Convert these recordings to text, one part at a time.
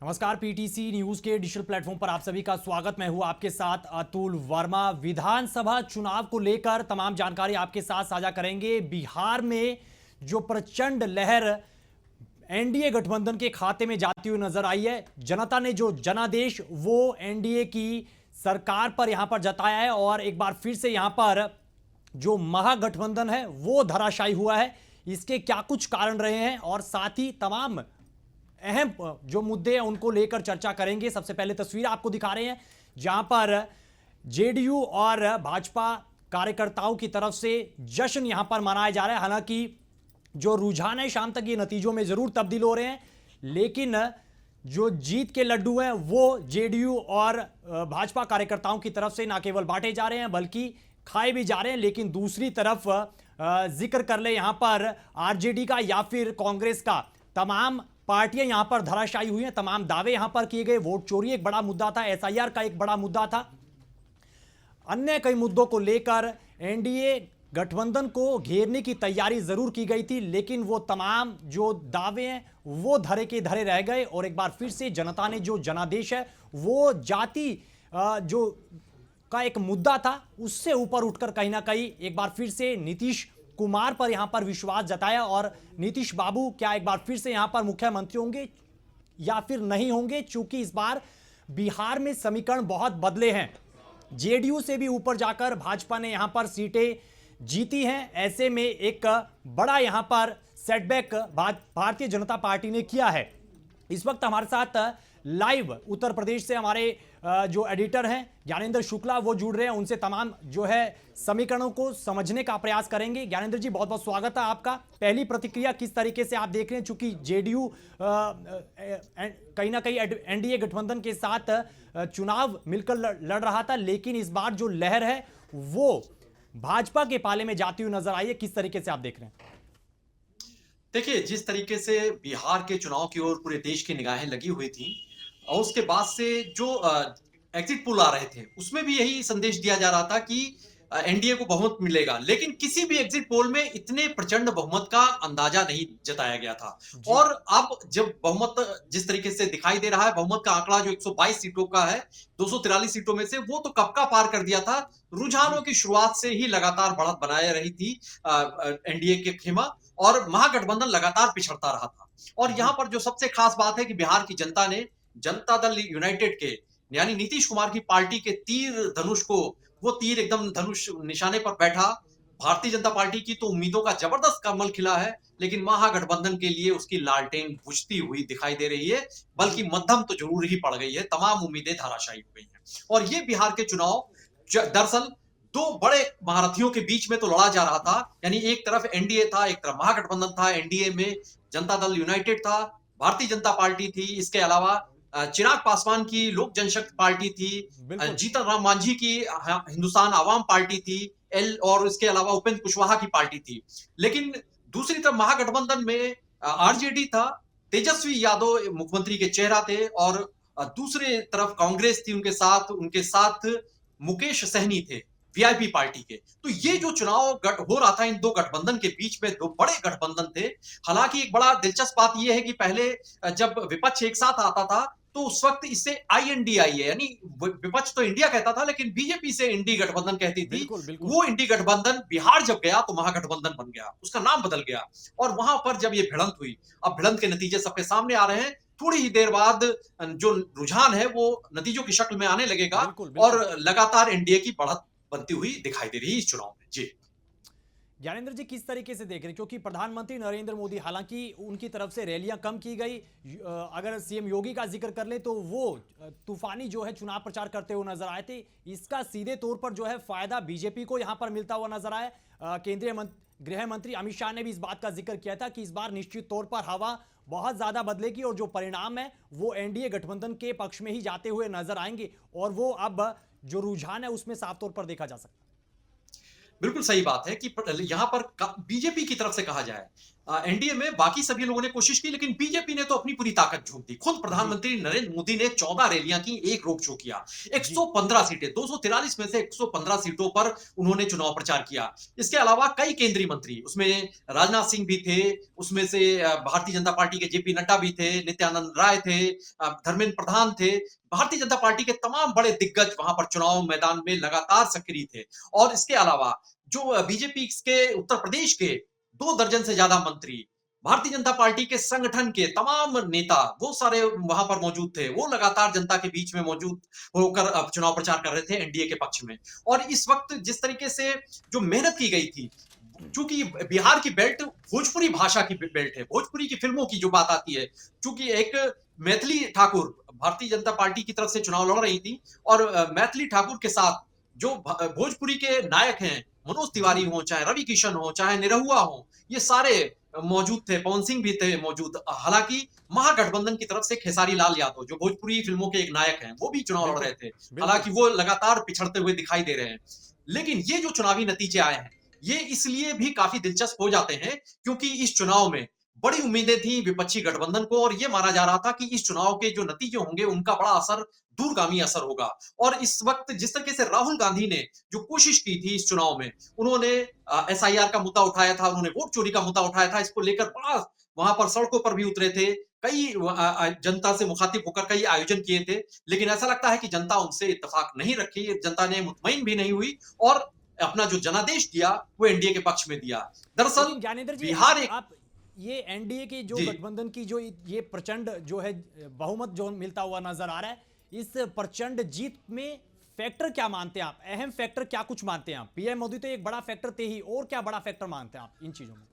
नमस्कार, PTC news के digital platform पर आप सभी का स्वागत। मैं हूं आपके साथ अतुल वर्मा। विधानसभा चुनाव को लेकर तमाम जानकारी आपके साथ साझा करेंगे। बिहार में जो प्रचंड लहर एनडीए गठबंधन के खाते में जाती हुई नजर आई है। जनता ने जो जनादेश वो एनडीए की सरकार पर यहां पर जताया है और एक बार फिर से यहां पर जो महागठबंधन है वो धराशायी हुआ है। इसके क्या कुछ कारण रहे हैं और साथ ही तमाम अहम जो मुद्दे हैं उनको लेकर चर्चा करेंगे। सबसे पहले तस्वीर आपको दिखा रहे हैं जहां पर जेडीयू और भाजपा कार्यकर्ताओं की तरफ से जश्न यहां पर मनाया जा रहा है। हालांकि जो रुझान है शाम तक ये नतीजों में जरूर तब्दील हो रहे हैं, लेकिन जो जीत के लड्डू हैं वो जेडीयू और भाजपा कार्यकर्ताओं की तरफ से ना केवल बांटे जा रहे हैं बल्कि खाए भी जा रहे हैं। लेकिन दूसरी तरफ जिक्र कर ले यहां पर आरजेडी का या फिर कांग्रेस का, तमाम पार्टियां यहां पर धराशायी हुई हैं। तमाम दावे यहां पर किए गए। वोट चोरी एक बड़ा मुद्दा था, एसआईआर का एक बड़ा मुद्दा था, अन्य कई मुद्दों को लेकर एनडीए गठबंधन को घेरने की तैयारी जरूर की गई थी, लेकिन वो तमाम जो दावे हैं वो धरे के धरे रह गए। और एक बार फिर से जनता ने जो जनादेश है वो जाति जो का एक मुद्दा था उससे ऊपर उठकर कहीं ना कहीं एक बार फिर से नीतीश कुमार पर यहां पर विश्वास जताया। और नीतीश बाबू क्या एक बार फिर से यहां पर मुख्यमंत्री होंगे या फिर नहीं होंगे, चूंकि इस बार बिहार में समीकरण बहुत बदले हैं। जेडीयू से भी ऊपर जाकर भाजपा ने यहां पर सीटें जीती हैं। ऐसे में एक बड़ा यहां पर सेटबैक भारतीय जनता पार्टी ने किया है। इस वक्त हमारे साथ लाइव उत्तर प्रदेश से हमारे जो एडिटर हैं ज्ञानेंद्र शुक्ला वो जुड़ रहे हैं। उनसे तमाम जो है समीकरणों को समझने का प्रयास करेंगे। ज्ञानेंद्र जी, बहुत बहुत स्वागत है आपका। पहली प्रतिक्रिया किस तरीके से आप देख रहे हैं, चूंकि जेडीयू कहीं ना कहीं एनडीए गठबंधन के साथ चुनाव मिलकर लड़ रहा था, लेकिन इस बार जो लहर है वो भाजपा के पाले में जाती हुई नजर आई है। किस तरीके से आप देख रहे हैं? देखिए, जिस तरीके से बिहार के चुनाव की ओर पूरे देश की निगाहें लगी हुई थी और उसके बाद से जो एग्जिट पोल आ रहे थे, उसमें भी यही संदेश दिया जा रहा था कि एनडीए को बहुमत मिलेगा। लेकिन किसी भी एग्जिट पोल में इतने प्रचंड बहुमत का अंदाजा नहीं जताया गया था। जी। और अब जब बहुमत जिस तरीके से दिखाई दे रहा है, बहुमत का आंकड़ा जो 122 सीटों का है, 243 सीटों में से वो तो कब का पार कर दिया था। रुझानों जी। की शुरुआत से ही लगातार बढ़त बनाए रही थी एनडीए के खेमा, और महागठबंधन लगातार पिछड़ता रहा था। और जी। यहाँ पर जो सबसे खास बात है कि बिहार की जनता ने जनता दल यूनाइटेड के यानी नीतीश कुमार की पार्टी के तीर धनुष को, वो तीर एकदम धनुष निशाने पर बैठा। भारतीय जनता पार्टी की तो उम्मीदों का जबरदस्त कमल खिला है, लेकिन महागठबंधन के लिए उसकी लालटेन बुझती हुई दिखाई दे रही है। बल्कि जी। मध्यम तो जरूर ही पड़ गई है, तमाम उम्मीदें धराशायी हो गई हैं। और ये बिहार के चुनाव दरअसल दो बड़े महारथियों के बीच में तो लड़ा जा रहा था। यानी एक तरफ एनडीए था, एक तरफ महागठबंधन था। एनडीए में जनता दल यूनाइटेड था, भारतीय जनता पार्टी थी, इसके अलावा चिराग पासवान की लोक जनशक्ति पार्टी थी, बिल्कुल। जीतन राम मांझी की हिंदुस्तान आवाम पार्टी थी, एल और इसके अलावा उपेंद्र कुशवाहा की पार्टी थी। लेकिन दूसरी तरफ महागठबंधन में आरजेडी था, तेजस्वी यादव मुख्यमंत्री के चेहरा थे, और दूसरे तरफ कांग्रेस थी, उनके साथ मुकेश सहनी थे वीआईपी पार्टी के। तो ये जी। जो चुनाव हो रहा था इन दो गठबंधन के बीच में, दो बड़े गठबंधन थे। हालांकि एक बड़ा दिलचस्प बात यह है कि पहले जब विपक्ष एक साथ आता था तो उस वक्त इससे आईएनडीआई है, यानी विपक्ष तो इंडिया कहता था लेकिन बीजेपी से इंडी गठबंधन कहती थी। बिल्कुल। बिल्कुल। वो इंडी गठबंधन बिहार जब गया तो महागठबंधन बन गया, उसका नाम बदल गया। और वहां पर जब ये भिड़ंत हुई, अब भिड़ंत के नतीजे सबके सामने आ रहे हैं। थोड़ी ही देर बाद जो रुझान है वो नतीजों की शक्ल में आने लगेगा, बिल्कुल। और बिल्कुल। लगातार एनडीए की बढ़त बनती हुई दिखाई दे रही है इस चुनाव में। जी। ज्ञानेंद्र जी, किस तरीके से देख रहे हैं, क्योंकि प्रधानमंत्री नरेंद्र मोदी, हालांकि उनकी तरफ से रैलियां कम की गई, अगर सीएम योगी का जिक्र कर ले तो वो तूफानी जो है चुनाव प्रचार करते हुए नजर आए थे। इसका सीधे तौर पर जो है फायदा बीजेपी को यहां पर मिलता हुआ नजर आया। केंद्रीय गृह मंत्री अमित शाह ने भी इस बात का जिक्र किया था कि इस बार निश्चित तौर पर हवा बहुत ज्यादा बदलेगी और जो परिणाम है वो एनडीए गठबंधन के पक्ष में ही जाते हुए नजर आएंगे। और वो अब जो रुझान है उसमें साफ तौर पर देखा जा सकता है। बिल्कुल सही बात है कि यहाँ पर बीजेपी की तरफ से कहा जाए एनडीए में बाकी सभी लोगों ने कोशिश की, लेकिन बीजेपी ने तो अपनी पूरी ताकत झोंक दी। खुद जी, प्रधानमंत्री नरेंद्र मोदी ने 14 रैलियां की, एक रोड शो किया। जी, 115 सीटें, 243 में से 115 सीटों पर उन्होंने चुनाव प्रचार किया। इसके अलावा कई केंद्रीय मंत्री, उसमें राजनाथ सिंह भी थे, उसमें से भारतीय जनता पार्टी के जेपी नड्डा भी थे, नित्यानंद राय थे, धर्मेंद्र प्रधान थे। भारतीय जनता पार्टी के तमाम बड़े दिग्गज वहां पर चुनाव मैदान में लगातार सक्रिय थे। और इसके अलावा जो बीजेपी के उत्तर प्रदेश के 2 दर्जन से ज्यादा मंत्री, भारतीय जनता पार्टी के संगठन के तमाम नेता, वो सारे वहां पर मौजूद थे। वो लगातार जनता के बीच में मौजूद होकर चुनाव प्रचार कर रहे थे एनडीए के पक्ष में। और इस वक्त जिस तरीके से जो मेहनत की गई थी, चूंकि बिहार की बेल्ट भोजपुरी भाषा की बेल्ट है, भोजपुरी की फिल्मों की जो बात आती है, चूंकि एक मैथिली ठाकुर भारतीय जनता पार्टी की तरफ से चुनाव लड़ रही थी, और मैथिली ठाकुर के साथ जो भोजपुरी के नायक हैं, मनोज जी, तिवारी हो, चाहे रवि किशन हो, चाहे निरहुआ हो, ये सारे मौजूद थे। पवन सिंह भी थे मौजूद। हालांकि महागठबंधन की तरफ से खेसारी लाल यादव, जो भोजपुरी फिल्मों के एक नायक हैं, वो भी चुनाव लड़ बिल्कुल, रहे थे। बिल्कुल। हालांकि वो लगातार पिछड़ते हुए दिखाई दे रहे हैं। लेकिन ये जो चुनावी नतीजे आए हैं, ये इसलिए भी काफी दिलचस्प हो जाते हैं, क्योंकि इस चुनाव में बड़ी उम्मीदें थी विपक्षी गठबंधन को, और ये माना जा रहा था कि इस चुनाव के जो नतीजे होंगे, उनका बड़ा असर, दूरगामी असर होगा। और इस वक्त जिस तरीके से राहुल गांधी ने जो कोशिश की थी इस चुनाव में, उन्होंने एसआईआर का मुद्दा उठाया था, उन्होंने वोट चोरी का मुद्दा उठाया था, इसको लेकर बड़ा वहां पर सड़कों पर भी उतरे थे। कई जनता से मुखातिब होकर कई आयोजन किए थे। लेकिन ऐसा लगता है कि जनता उनसे इत्तेफाक नहीं रखी, जनता ने मुतमईन भी नहीं हुई, और अपना जो जनादेश दिया वो एनडीए के पक्ष में दिया। दरअसल लेकिन ज्ञानेंद्र जी, बिहार एक आप ये एनडीए की जो जी गठबंधन की जो ये प्रचंड जो है बहुमत जो मिलता हुआ नजर आ रहा है, इस प्रचंड जीत में फैक्टर क्या मानते हैं आप? अहम फैक्टर क्या कुछ मानते हैं आप? पीएम मोदी तो एक बड़ा फैक्टर थे ही, और क्या बड़ा फैक्टर मानते हैं आप इन चीजों में?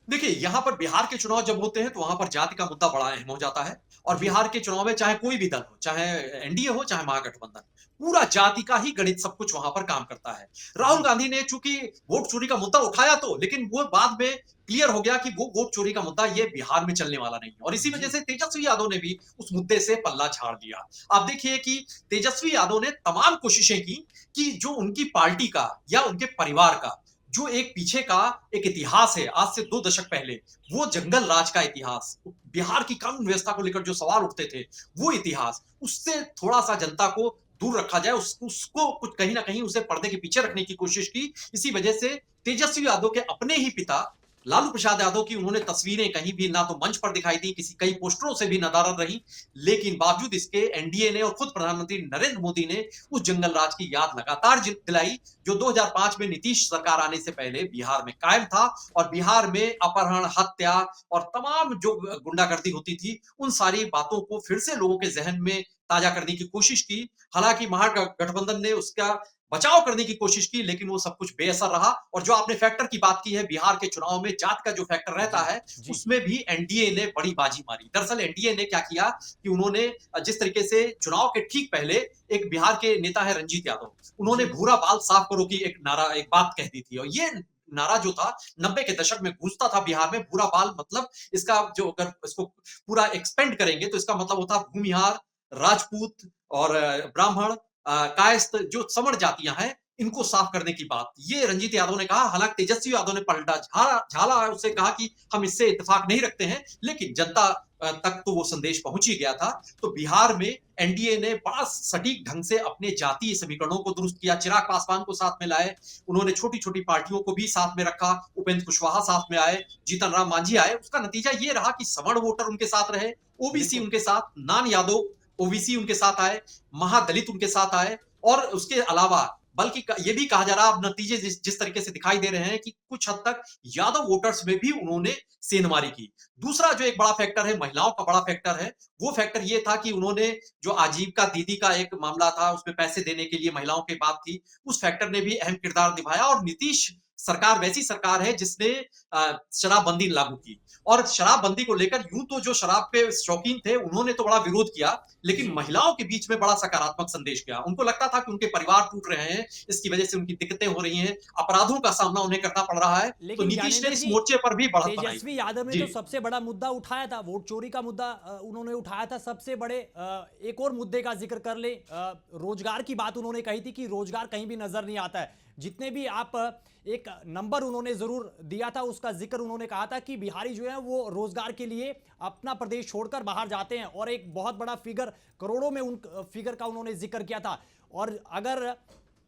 देखिए, यहाँ पर बिहार के चुनाव जब होते हैं तो वहां पर जाति का मुद्दा बड़ा अहम हो जाता है। और जी, बिहार के चुनाव में चाहे कोई भी दल हो, चाहे एनडीए हो, चाहे महागठबंधन, पूरा जाति का ही गणित सब कुछ वहां पर काम करता है। राहुल जी, गांधी ने चूंकि वोट चोरी का मुद्दा उठाया, तो लेकिन वो बाद में क्लियर हो गया कि वो वोट चोरी का मुद्दा ये बिहार में चलने वाला नहीं है, और इसी वजह जी, से तेजस्वी यादव ने भी उस मुद्दे से पल्ला झाड़ दिया। आप देखिए कि तेजस्वी यादव ने तमाम कोशिशें की कि जो उनकी पार्टी का या उनके परिवार का जो एक पीछे का एक इतिहास है, आज से 2 दशक पहले, वो जंगल राज का इतिहास, बिहार की कानून व्यवस्था को लेकर जो सवाल उठते थे, वो इतिहास, उससे थोड़ा सा जनता को दूर रखा जाए, उसको कुछ कहीं ना कहीं उसे पर्दे के पीछे रखने की कोशिश की। इसी वजह से तेजस्वी यादव के अपने ही पिता लालू प्रसाद यादव की उन्होंने तस्वीरें कहीं भी ना तो मंच पर दिखाई दी, किसी कई पोस्टरों से भी नदारद रही। लेकिन बावजूद इसके एनडीए ने और खुद प्रधानमंत्री नरेंद्र मोदी ने उस जंगल राज की याद लगातार दिलाई, जो 2005 में नीतीश सरकार आने से पहले बिहार में कायम था। और बिहार में अपहरण, हत्या और तमाम जो गुंडागर्दी होती थी, उन सारी बातों को फिर से लोगों के जहन में ताजा करने की कोशिश की। हालांकि महागठबंधन ने उसका बचाव करने की कोशिश की, लेकिन वो सब कुछ बेअसर रहा। और जो आपने फैक्टर की बात की है, बिहार के चुनाव में जात का जो फैक्टर रहता जी, है, जी, उसमें भी एनडीए ने बड़ी बाजी मारी। दरअसल एनडीए ने क्या किया कि उन्होंने जिस तरीके से चुनाव के ठीक पहले एक बिहार के नेता है रंजीत यादव, उन्होंने जी, भूरा बाल साफ करो की एक बात कह दी थी। और ये नारा जो था 90 के दशक में गूंजता था बिहार में, भूरा बाल मतलब इसका जो, अगर इसको पूरा एक्सपेंड करेंगे तो इसका मतलब होता भूमिहार, राजपूत और ब्राह्मण, कायस्थ, जो सवर्ण जातियां हैं, इनको साफ करने की बात ये रंजीत यादव ने कहा। हालांकि तेजस्वी यादव ने पलटा झाला, उससे कहा कि हम इससे इत्तेफाक नहीं रखते हैं, लेकिन जनता तक तो वो संदेश पहुंच ही गया था। तो बिहार में एनडीए ने बड़ा सटीक ढंग से अपने जातीय समीकरणों को दुरुस्त किया, चिराग पासवान को साथ में लाए, उन्होंने छोटी छोटी पार्टियों को भी साथ में रखा, उपेंद्र कुशवाहा साथ में आए, जीतन राम मांझी आए। उसका नतीजा ये रहा कि सवर्ण वोटर उनके साथ रहे, ओबीसी बिल्कुल। उनके साथ, नान यादव ओबीसी उनके साथ आए, महादलित उनके साथ आए। और उसके अलावा बल्कि ये भी कहा जा रहा, अब नतीजे जिस तरीके से दिखाई दे रहे हैं कि कुछ हद तक यादव वोटर्स में भी उन्होंने सेंधमारी की। दूसरा जो एक बड़ा फैक्टर है, महिलाओं का बड़ा फैक्टर है, वो फैक्टर ये था कि उन्होंने जो आजीविका दीदी का एक मामला था, उसमें पैसे देने के लिए महिलाओं की बात थी, उस फैक्टर ने भी अहम किरदार निभाया। और नीतीश सरकार वैसी सरकार है जिसने शराबबंदी लागू की। और शराबबंदी को लेकर यूं तो जो शराब के शौकीन थे उन्होंने तो बड़ा विरोध किया, लेकिन जी, महिलाओं के बीच में बड़ा सकारात्मक संदेश गया। उनको लगता था कि उनके परिवार टूट रहे हैं, इसकी वजह से उनकी दिक्कतें हो रही हैं, अपराधों का सामना उन्हें करना पड़ रहा है। तो लेकिन नीतीश ने ज्ञानेंद्र इस जी, मोर्चे पर भी बढ़त बनाई। तेजस्वी यादव ने जी। तो सबसे बड़ा मुद्दा उठाया था, वोट चोरी का मुद्दा उन्होंने उठाया था सबसे बड़े। एक और मुद्दे का जिक्र कर ले, रोजगार की बात उन्होंने कही थी कि रोजगार कहीं भी नजर नहीं आता है। जितने भी आप एक नंबर उन्होंने जरूर दिया था, उसका जिक्र उन्होंने कहा था कि बिहारी जो है वो रोजगार के लिए अपना प्रदेश छोड़कर बाहर जाते हैं, और एक बहुत बड़ा फिगर, करोड़ों में उन फिगर का उन्होंने जिक्र किया था। और अगर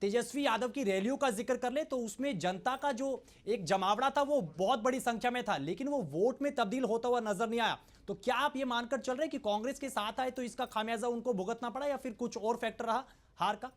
तेजस्वी यादव की रैलियों का जिक्र कर ले तो उसमें जनता का जो एक जमावड़ा था वो बहुत बड़ी संख्या में था, लेकिन वो वोट में तब्दील होता हुआ नजर नहीं आया। तो क्या आप ये मानकर चल रहे हैं कि कांग्रेस के साथ आए तो इसका खामियाजा उनको भुगतना पड़ा, या फिर कुछ और फैक्टर रहा हार का?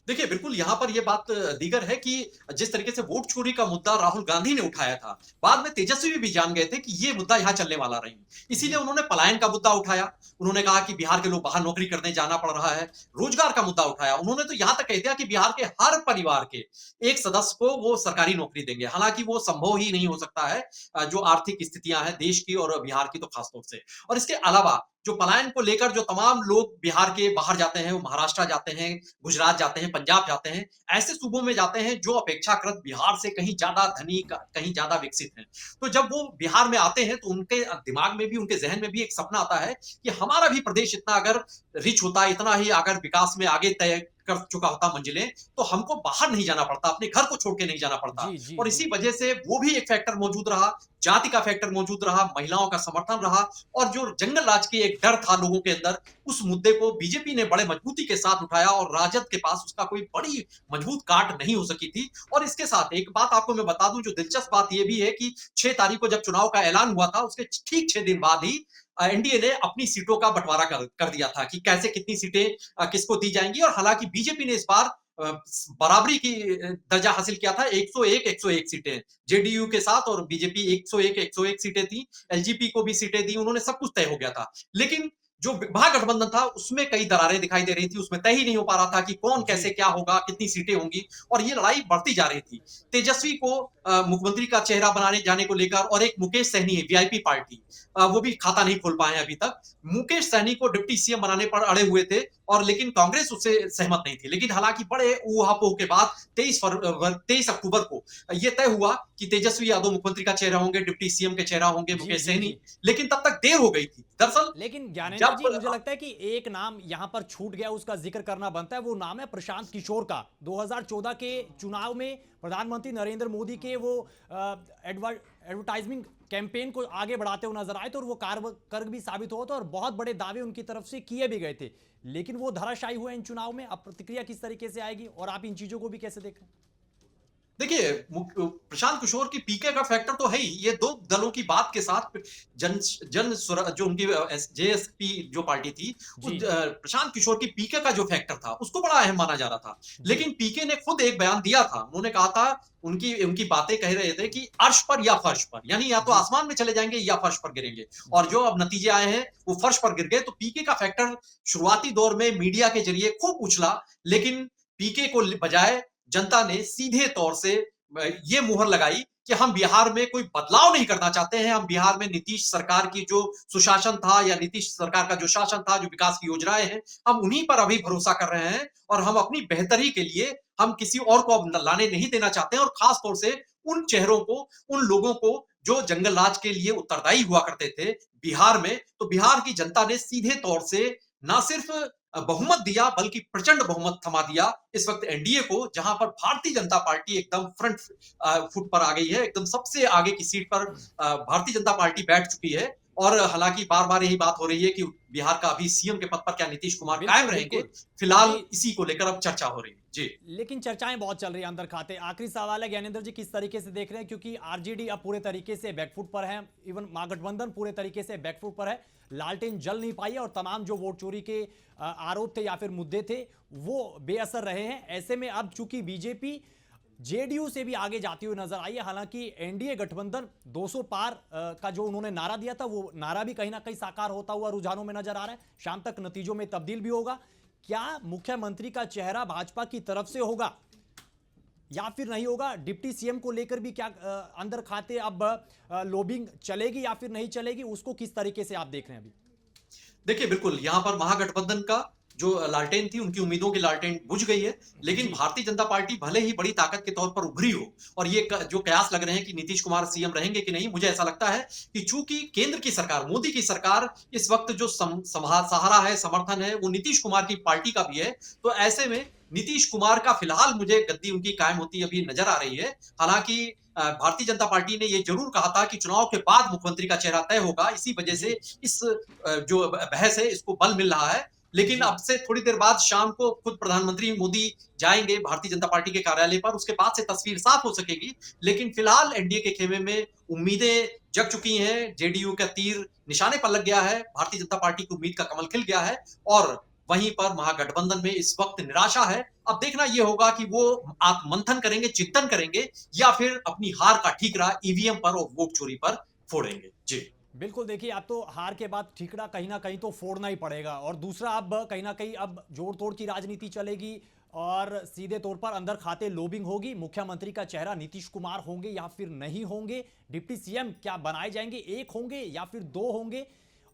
देखिए, बिल्कुल यहाँ पर ये बात दीगर है कि जिस तरीके से वोट चोरी का मुद्दा राहुल गांधी ने उठाया था, बाद में तेजस्वी भी जान गए थे कि ये मुद्दा यहाँ चलने वाला नहीं। इसीलिए जी उन्होंने पलायन का मुद्दा उठाया। उन्होंने कहा कि बिहार के लोग बाहर नौकरी करने जाना पड़ रहा है। रोजगार का मुद्दा उठाया। उन्होंने तो यहाँ तक कह दिया कि बिहार के हर परिवार के एक सदस्य को वो सरकारी नौकरी देंगे। हालांकि वो संभव ही नहीं हो सकता है, जो आर्थिक स्थितियां हैं देश की और बिहार की तो खासतौर से। और इसके अलावा जो पलायन को लेकर जो तमाम लोग बिहार के बाहर जाते हैं, वो महाराष्ट्र जाते हैं, गुजरात जाते हैं, पंजाब जाते हैं, ऐसे सूबों में जाते हैं जो अपेक्षाकृत बिहार से कहीं ज्यादा धनिक, कहीं ज्यादा विकसित हैं। तो जब वो बिहार में आते हैं तो उनके दिमाग में भी, उनके जहन में भी एक सपना आता है कि हमारा भी प्रदेश इतना अगर रिच होता, इतना ही अगर विकास में आगे तय कर चुका होता मंजिलें, तो हमको बाहर नहीं जाना पड़ता, अपने घर को छोड़ के नहीं जाना पड़ता। जी जी और जी। इसी वजह से वो भी एक फैक्टर मौजूद रहा, जाति का फैक्टर मौजूद रहा, महिलाओं का समर्थन रहा, और जो जंगल राज के एक डर था लोगों के अंदर, उस मुद्दे को बीजेपी ने बड़े मजबूती के साथ उठाया और राजद के पास उसका कोई बड़ी मजबूत काट नहीं हो सकी थी। और इसके साथ एक बात आपको मैं बता दूं, जो दिलचस्प बात यह भी है कि 6 तारीख को जब चुनाव का ऐलान हुआ था, उसके ठीक 6 दिन बाद ही एनडीए ने अपनी सीटों का बंटवारा कर दिया था कि कैसे कितनी सीटें किसको दी जाएंगी। और हालांकि बीजेपी ने इस बार बराबरी की दर्जा हासिल किया था, 101 सीटें जेडीयू के साथ, और बीजेपी 101 सीटें थी, एलजीपी को भी सीटें दी, उन्होंने सब कुछ तय हो गया था। लेकिन जो महागठबंधन था उसमें कई दरारें दिखाई दे रही थी, उसमें तय ही नहीं हो पा रहा था कि कौन जी कैसे क्या होगा, कितनी सीटें होंगी, और ये लड़ाई बढ़ती जा रही थी। तेजस्वी को मुख्यमंत्री का चेहरा बनाने जाने को लेकर, और एक मुकेश सहनी है वीआईपी पार्टी, वो भी खाता नहीं खोल पाए अभी तक। मुकेश सहनी को डिप्टी सीएम बनाने पर अड़े हुए थे, और लेकिन कांग्रेस उससे सहमत नहीं थी। लेकिन हालांकि बड़े ऊहापोह के बाद 23 अक्टूबर को यह तय हुआ कि तेजस्वी यादव मुख्यमंत्री का चेहरा होंगे, डिप्टी सीएम के चेहरा होंगे जी मुकेश जी सहनी। जी। लेकिन तब तक देर हो गई थी दरअसल। लेकिन ज्ञानेंद्र जब जी, मुझे लगता है कि एक नाम यहां पर छूट गया, उसका जिक्र करना बनता है। वो नाम है प्रशांत किशोर का। 2014 के चुनाव में प्रधानमंत्री नरेंद्र मोदी के वो एडवर्टाइजमेंट कैंपेन को आगे बढ़ाते हुए नजर आए थे, और वो कारगर भी साबित हुआ था, और बहुत बड़े दावे उनकी तरफ से किए भी गए थे। लेकिन वो धराशायी हुए इन चुनाव में। अब प्रतिक्रिया किस तरीके से आएगी, और आप इन चीजों को भी कैसे देख रहे हैं? देखिए, प्रशांत किशोर की पीके का फैक्टर तो है ही। ये दो दलों की बात के साथ जन जन जो उनकी जेएसपी जो पार्टी थी, जी प्रशांत किशोर की पीके का जो फैक्टर था उसको बड़ा अहम माना जा रहा था। जी लेकिन पीके ने खुद एक बयान दिया था। उन्होंने कहा था, उनकी उनकी बातें कह रहे थे कि अर्श पर या फर्श पर, यानी या तो जी आसमान में चले जाएंगे या फर्श पर गिरेंगे। और जी जो अब नतीजे आए हैं वो फर्श पर गिर गए। तो पीके का फैक्टर शुरुआती दौर में मीडिया के जरिए खूब उछला, लेकिन पीके को बजाय जनता ने सीधे तौर से ये मुहर लगाई कि हम बिहार में कोई बदलाव नहीं करना चाहते हैं। हम बिहार में नीतीश सरकार की जो सुशासन था, या नीतीश सरकार का जो शासन था, जो विकास की योजनाएं हैं, हम उन्हीं पर अभी भरोसा कर रहे हैं, और हम अपनी बेहतरी के लिए हम किसी और को अब लाने नहीं देना चाहते हैं। और खास तौर से उन चेहरों को, उन लोगों को जो जंगल राज के लिए उत्तरदायी हुआ करते थे बिहार में। तो बिहार की जनता ने सीधे तौर से ना सिर्फ बहुमत दिया, बल्कि प्रचंड बहुमत थमा दिया इस वक्त एनडीए को, जहां पर भारतीय जनता पार्टी एकदम फ्रंट फुट पर आ गई है। एकदम सबसे आगे की सीट पर भारतीय जनता पार्टी बैठ चुकी है। और हालांकि बार बार यही बात हो रही है कि बिहार का अभी सीएम के पद पर क्या नीतीश कुमार कायम बिल्कुल रहेंगे। बिल्कुल। फिलहाल जी, इसी को लेकर अब चर्चा हो रही है जी। लेकिन चर्चाएं बहुत चल रही हैं अंदर खाते। आखिरी सवाल है ज्ञानेंद्र जी, किस तरीके से देख रहे हैं, क्योंकि आरजेडी अब पूरे तरीके से बैकफुट पर है, इवन महागठबंधन पूरे तरीके से बैकफुट पर है, लालटेन जल नहीं पाई है, और तमाम जो वोट चोरी के आरोप थे या फिर मुद्दे थे वो बेअसर रहे हैं। ऐसे में अब चूंकि बीजेपी जेडीयू से भी आगे जाती हुई नजर आई है, हालांकि एनडीए गठबंधन 200 पार का जो उन्होंने नारा दिया था, वो नारा भी कहीं ना कहीं साकार होता हुआ रुझानों में नजर आ रहा है। शाम तक नतीजों में तब्दील भी होगा। क्या मुख्यमंत्री का चेहरा भाजपा की तरफ से होगा या फिर नहीं होगा? डिप्टी सीएम को लेकर भी क्या अंदर खाते अब लॉबिंग चलेगी या फिर नहीं चलेगी, उसको किस तरीके से आप देख रहे हैं अभी? देखिए, बिल्कुल यहाँ पर महागठबंधन का जो लालटेन थी, उनकी उम्मीदों की लालटेन बुझ गई है। लेकिन भारतीय जनता पार्टी भले ही बड़ी ताकत के तौर पर उभरी हो, और ये जो कयास लग रहे हैं कि नीतीश कुमार सीएम रहेंगे कि नहीं, मुझे ऐसा लगता है कि चूंकि केंद्र की सरकार, मोदी की सरकार इस वक्त जो सहारा है, समर्थन है, वो नीतीश कुमार की पार्टी का भी है। तो ऐसे में नीतीश कुमार का फिलहाल मुझे गद्दी उनकी कायम होती अभी नजर आ रही है। हालांकि भारतीय जनता पार्टी ने ये जरूर कहा था कि चुनाव के बाद मुख्यमंत्री का चेहरा तय होगा, इसी वजह से इस जो बहस है इसको बल मिल रहा है। लेकिन अब से थोड़ी देर बाद शाम को खुद प्रधानमंत्री मोदी जाएंगे भारतीय जनता पार्टी के कार्यालय पर, उसके बाद से तस्वीर साफ हो सकेगी। लेकिन फिलहाल एनडीए के खेमे में उम्मीदें जग चुकी हैं, जेडीयू का तीर निशाने पर लग गया है, भारतीय जनता पार्टी की उम्मीद का कमल खिल गया है, और वहीं पर महागठबंधन में इस वक्त निराशा है। अब देखना यह होगा कि वो आत्ममंथन करेंगे, चिंतन करेंगे, या फिर अपनी हार का ठीकरा ईवीएम पर और वोट चोरी पर फोड़ेंगे। जी बिल्कुल, देखिए अब तो हार के बाद ठीकरा कहीं ना कहीं तो फोड़ना ही पड़ेगा, और दूसरा अब कहीं ना कहीं अब जोड़ तोड़ की राजनीति चलेगी और सीधे तौर पर अंदर खाते लोबिंग होगी। मुख्यमंत्री का चेहरा नीतीश कुमार होंगे या फिर नहीं होंगे, डिप्टी सीएम क्या बनाए जाएंगे, एक होंगे या फिर दो होंगे,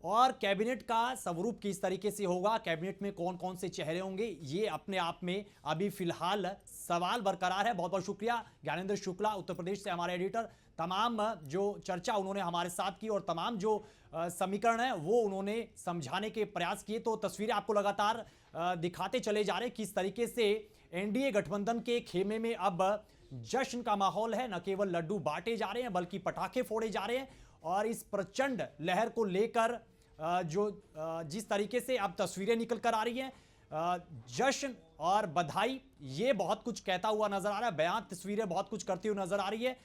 और कैबिनेट का स्वरूप किस तरीके से होगा, कैबिनेट में कौन कौन से चेहरे होंगे, ये अपने आप में अभी फिलहाल सवाल बरकरार है। बहुत बहुत शुक्रिया ज्ञानेंद्र शुक्ला उत्तर प्रदेश से हमारे एडिटर, तमाम जो चर्चा उन्होंने हमारे साथ की और तमाम जो समीकरण है वो उन्होंने समझाने के प्रयास किए। तो तस्वीरें आपको लगातार दिखाते चले जा रहे हैं किस तरीके से एनडीए गठबंधन के खेमे में अब जश्न का माहौल है। न केवल लड्डू बांटे जा रहे हैं बल्कि पटाखे फोड़े जा रहे हैं, और इस प्रचंड लहर को लेकर जिस तरीके से अब तस्वीरें निकल कर आ रही हैं, जश्न और बधाई, ये बहुत कुछ कहता हुआ नजर आ रहा है, बयान तस्वीरें बहुत कुछ करती हुई नजर आ रही है।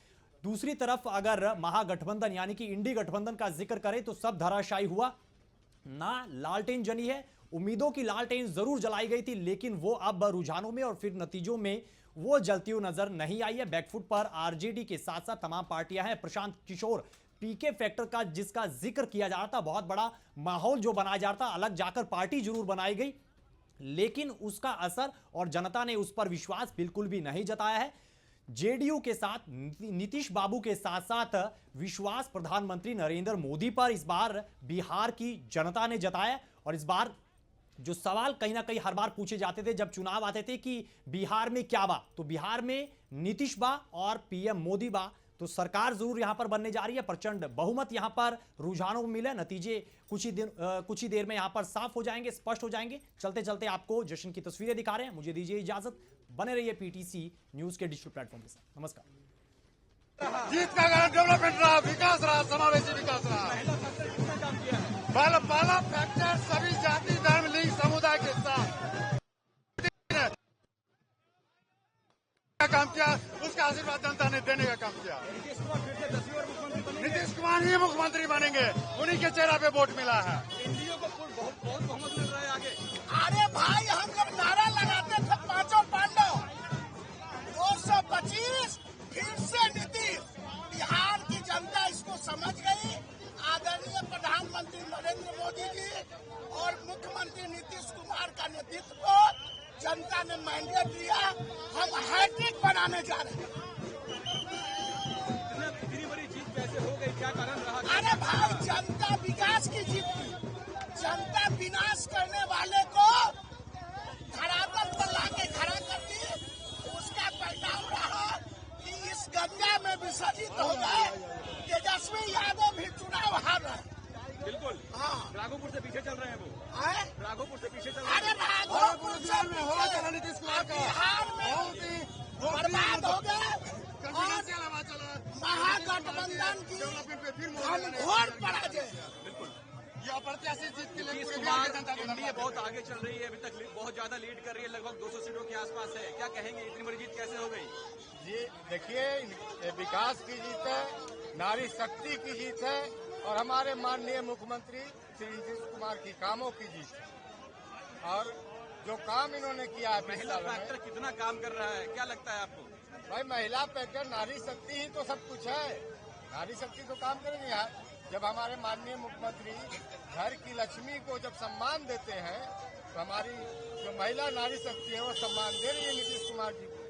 दूसरी तरफ अगर महागठबंधन यानी कि इंडी गठबंधन का जिक्र करें तो सब धराशायी हुआ, ना लालटेन जली है। उम्मीदों की लालटेन जरूर जलाई गई थी, लेकिन वो अब रुझानों में और फिर नतीजों में वो जलती हुई नजर नहीं आई है। बैकफुट पर आरजेडी के साथ साथ तमाम पार्टियां हैं। प्रशांत किशोर पीके फैक्टर का जिसका जिक्र किया जा रहा था, बहुत बड़ा माहौल जो बनाया जा रहा था, अलग जाकर पार्टी जरूर बनाई गई, लेकिन उसका असर और जनता ने उस पर विश्वास बिल्कुल भी नहीं जताया है। जेडीयू के साथ नीतीश बाबू के साथ साथ विश्वास प्रधानमंत्री नरेंद्र मोदी पर इस बार बिहार की जनता ने जताया। और इस बार जो सवाल कहीं ना कहीं हर बार पूछे जाते थे जब चुनाव आते थे कि बिहार में क्या बा, तो बिहार में नीतीश बा और पीएम मोदी बा, तो सरकार जरूर यहां पर बनने जा रही है। प्रचंड बहुमत यहां पर रुझानों में मिले, नतीजे कुछ ही देर में यहां पर साफ हो जाएंगे, स्पष्ट हो जाएंगे। चलते चलते आपको जश्न की तस्वीरें दिखा रहे हैं, मुझे दीजिए इजाजत, बने रहिए पीटीसी न्यूज के डिजिटल प्लेटफॉर्म के साथ। नमस्कार। जीत का कारण डेवलपमेंट रहा, विकास रहा, समावेशी विकास रहा। पहला फैक्टर सभी जाति धर्म लिंग समुदाय के साथ काम किया, उसका आशीर्वाद जनता ने देने का काम किया। नीतीश कुमार ही मुख्यमंत्री बनेंगे, उन्हीं के चेहरा पे वोट मिला है। एनडीए को बहुत बहुमत मिल रहा है आगे। अरे भाई हम लोग नारा लगाते थे पांचों पांडव, 225 फिर से नीतीश। बिहार की जनता इसको समझ गई। आदरणीय प्रधानमंत्री नरेंद्र मोदी जी और मुख्यमंत्री नीतीश कुमार का नेतृत्व जनता ने मैंडेट दिया, हम हैट्रिक बनाने जा रहे हैं। इतनी बड़ी जीत कैसे हो गई, क्या कारण रहा? अरे भाई जनता विकास की जीत की, जनता विनाश करने वाले को धरातल पर लाके खड़ा कर दी। उसका परिणाम रहा कि इस गंगा में विसर्जित हो गए। तेजस्वी यादव भी चुनाव हार रहे। बिल्कुल, हाँ, राघोपुर से पीछे चल रहे हैं वो। आए? राघोपुर से पीछे चल रहे अरे हैं। राघोपुर से नीतीश कुमार बिहार में बर्बाद हो गए और महागठबंधन की घनघोर पराजय। ये अप्रत्याशित जीत के लिए नीतीश पूरे कुमार बिहार की जनता को एनडीए बहुत आगे चल रही है, अभी तक बहुत ज्यादा लीड कर रही है, लगभग 200 सीटों के आसपास है। क्या कहेंगे, इतनी बड़ी जीत कैसे हो गई? जी देखिए, विकास की जीत है, नारी शक्ति की जीत है, और हमारे माननीय मुख्यमंत्री श्री नीतीश कुमार की कामों की जीत है। और जो काम इन्होंने किया है, महिला फैक्टर कितना काम कर रहा है, क्या लगता है आपको? भाई महिला फैक्टर, नारी शक्ति ही तो सब कुछ है। नारी शक्ति तो काम करेंगे यार। जब हमारे माननीय मुख्यमंत्री घर की लक्ष्मी को जब सम्मान देते हैं, तो हमारी जो महिला नारी शक्ति है वो सम्मान दे रही है नीतीश कुमार जी को।